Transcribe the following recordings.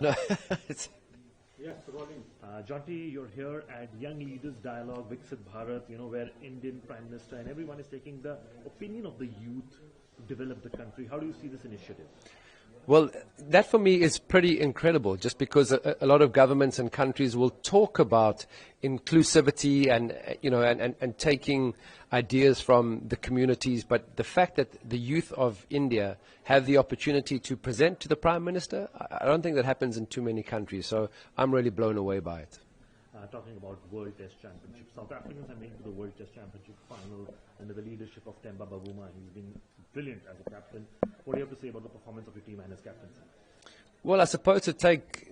No, it's, Yes, Rolling. Jonty, you're here at Young Leaders Dialogue, Viksit Bharat, where Indian Prime Minister and everyone is taking the opinion of the youth to develop the country. How do you see this initiative? well, that for me is pretty incredible, just because a lot of governments and countries will talk about inclusivity and, and taking ideas from the communities. But the fact that the youth of India have the opportunity to present to the Prime Minister, I don't think that happens in too many countries. So I'm really blown away by it. Talking about World Test Championship, South Africans have made to the World Test Championship final under the leadership of Temba Bavuma. He's been brilliant as a captain. What do you have to say about the performance of your team and his captaincy? Well, I suppose to take,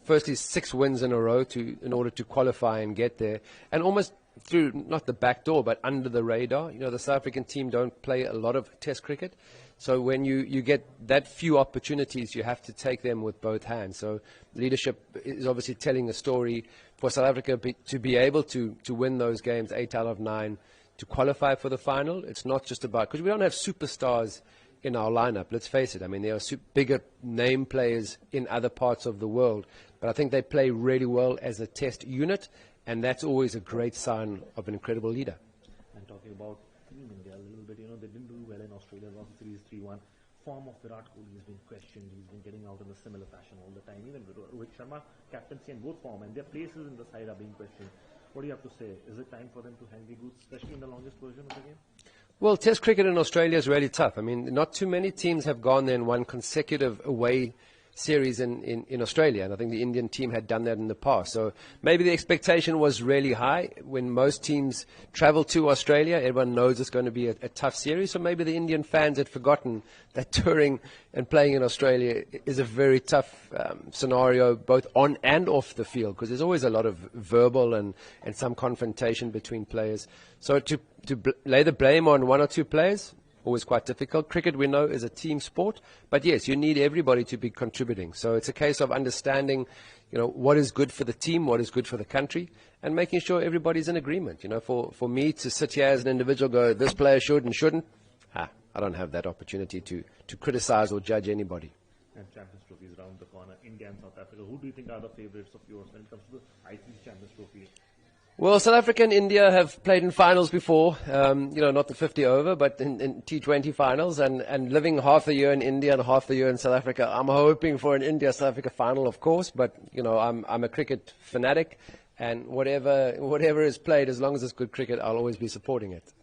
firstly 6 wins in a row in order to qualify and get there, and almost through not the back door but under the radar. The South African team don't play a lot of Test cricket, so when you get that few opportunities, you have to take them with both hands. So leadership is obviously telling a story for South Africa to be able to win those games, 8 out of 9, to qualify for the final. It's not just about, because we don't have superstars in our lineup, let's face it. I mean, there are bigger name players in other parts of the world, but I think they play really well as a Test unit, and that's always a great sign of an incredible leader. And talking about Team India a little bit, they didn't do well in Australia, lost the series 3-1. Form of Virat Kohli has been questioned. He's been getting out in a similar fashion all the time. Even Rohit Sharma, captaincy and both form, and their places in the side are being questioned. What do you have to say? Is it time for them to hang the boots, especially in the longest version of the game? Well, Test cricket in Australia is really tough. I mean, not too many teams have gone there and won consecutive away series in Australia, and I think the Indian team had done that in the past. So maybe the expectation was really high. When most teams travel to Australia, everyone knows it's going to be a tough series, so maybe the Indian fans had forgotten that touring and playing in Australia is a very tough scenario, both on and off the field, because there's always a lot of verbal and some confrontation between players. So to lay the blame on 1 or 2 players, always quite difficult. Cricket, we know, is a team sport, but yes, you need everybody to be contributing. So it's a case of understanding, what is good for the team, what is good for the country, and making sure everybody's in agreement. For me to sit here as an individual, go, this player should and shouldn't, I don't have that opportunity to criticize or judge anybody. And Champions Trophy is around the corner. India and South Africa. Who do you think are the favourites of yours when it comes to the ICC Champions Trophy? Well, South Africa and India have played in finals before, not the 50 over, but in T20 finals, and living half a year in India and half a year in South Africa, I'm hoping for an India-South Africa final, of course, but, I'm a cricket fanatic, and whatever is played, as long as it's good cricket, I'll always be supporting it.